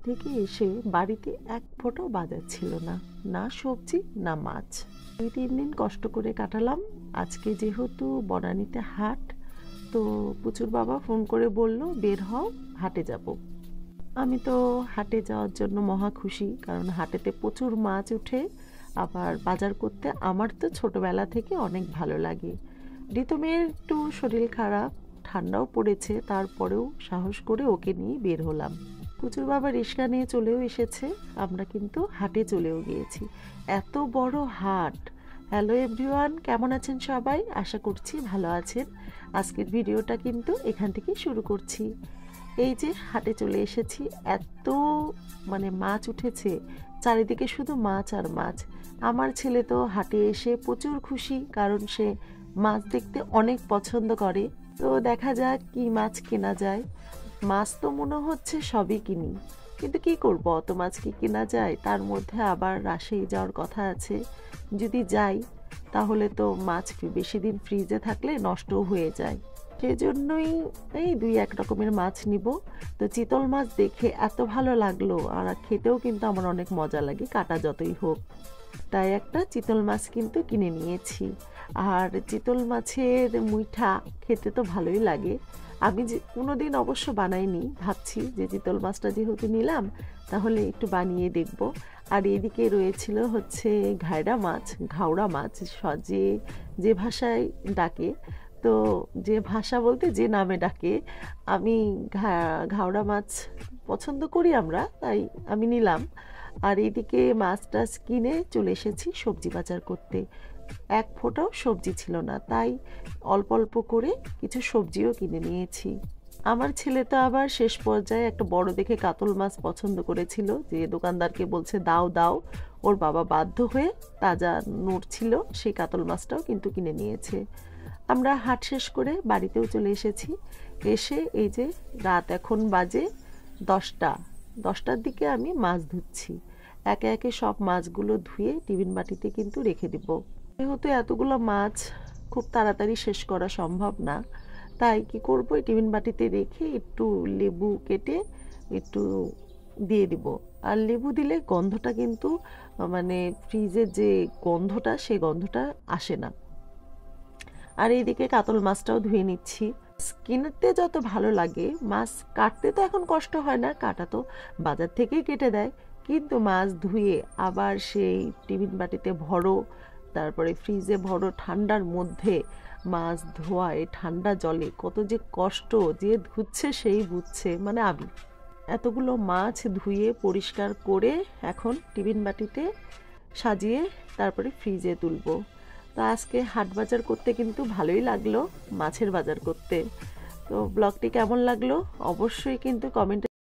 থেকে এসে বাড়িতে এক ফোঁটাও বাজার ছিল না, না সবজি না মাছ। 2-3 দিন কষ্ট করে কাটালাম। আজকে যেহেতু বনানীতে হাট, তো পুচুর বাবা ফোন করে বলল বের হও, হাটে যাব। আমি তো হাটে যাওয়ার জন্য মহা খুশি, কারণ হাটেতে প্রচুর মাছ ওঠে। আবার বাজার করতে আমার তো ছোটবেলা থেকে অনেক ভালো লাগে। রিতমের একটু শরীর খারাপ, ঠান্ডাও পড়েছে, তারপরেও সাহস করে ওকে নিয়ে বের হলাম। পুচুর বাবা রিক্সা নিয়ে চলেও এসেছে, আমরা কিন্তু হাটে চলেও গিয়েছি। এত বড় হাট! হ্যালো এভরিওয়ান, কেমন আছেন সবাই? আশা করছি ভালো আছেন। আজকের ভিডিওটা কিন্তু এখান থেকেই শুরু করছি। এই যে হাটে চলে এসেছি, এত মাছ উঠেছে, চারিদিকে শুধু মাছ আর মাছ। আমার ছেলে তো হাটে এসে প্রচুর খুশি, কারণ সে মাছ দেখতে অনেক পছন্দ করে। তো দেখা যাক কি মাছ কেনা যায়। মাছ তো মনে হচ্ছে সবই কিনি, কিন্তু কি করব, অত মাছ কি কেনা যায়? তার মধ্যে আবার রাজশাহী যাওয়ার কথা আছে। যদি যাই তাহলে তো মাছ বেশি দিন ফ্রিজে থাকলে নষ্টও হয়ে যায়। সেজন্যই এই 2-1 রকমের মাছ নিব। তো চিতল মাছ দেখে এত ভালো লাগলো, আর খেতেও কিন্তু আমার অনেক মজা লাগে, কাটা যতই হোক। তাই একটা চিতল মাছ কিন্তু কিনে নিয়েছি। আর চিতল মাছের মুইঠা খেতে তো ভালোই লাগে। আমি যে কোনোদিন অবশ্য বানাইনি, ভাবছি যে চিতল মাছটা যেহেতু নিলাম তাহলে একটু বানিয়ে দেখব। আর এদিকে রয়েছিল হচ্ছে ঘাওড়া মাছ, যে যে ভাষায় ডাকে। তো যে ভাষা বলতে যে নামে ডাকে, আমি ঘাওড়া মাছ পছন্দ করি আমরা, তাই আমি নিলাম। আর এইদিকে মাছ টাছ কিনে চলে এসেছি সবজি বাজার করতে। এক ফোঁটাও সবজি ছিল না, তাই অল্প অল্প করে কিছু সবজিও কিনে নিয়েছি। আমার ছেলে তো আবার শেষ পর্যায়ে একটা বড় দেখে কাতল মাছ পছন্দ করেছিল, যে দোকানদারকে বলছে দাও দাও। ওর বাবা বাধ্য হয়ে তাজা নড়ছিল সেই কাতল মাছটাও কিন্তু কিনে নিয়েছে। আমরা হাট শেষ করে বাড়িতেও চলে এসেছি। এসে এই যে রাত এখন বাজে 10টার দিকে আমি মাছ ধুচ্ছি। একে একে সব মাছগুলো ধুয়ে টিফিন বাটিতে কিন্তু রেখে দিব। যেহেতু এতগুলো মাছ খুব তাড়াতাড়ি শেষ করা সম্ভব না, তাই কি করব, এই টিফিন বাটিতে রেখে একটু লেবু কেটে একটু দিয়ে দিব। আর লেবু দিলে গন্ধটা কিন্তু ফ্রিজের যে গন্ধটা, সেই গন্ধটা আসে না। আর এইদিকে কাতল মাছটাও ধুয়ে নিচ্ছি। কিনতে যত ভালো লাগে, মাছ কাটতে তো এখন কষ্ট হয় না, কাটা তো বাজার থেকেই কেটে দেয়। কিন্তু মাছ ধুয়ে আবার সেই টিফিন বাটিতে ভরো, তারপরে ফ্রিজে ভরো, ঠান্ডার মধ্যে মাছ ধোয়া, এই ঠান্ডা জলে কত যে কষ্ট, যে ধুচ্ছে সেই বুঝছে। আমি এতগুলো মাছ ধুয়ে পরিষ্কার করে এখন টিফিন বাটিতে সাজিয়ে তারপরে ফ্রিজে তুলবো। তো আজকে হাট বাজার করতে কিন্তু ভালোই লাগলো, মাছের বাজার করতে। তো ব্লগটি কেমন লাগলো অবশ্যই কিন্তু কমেন্টে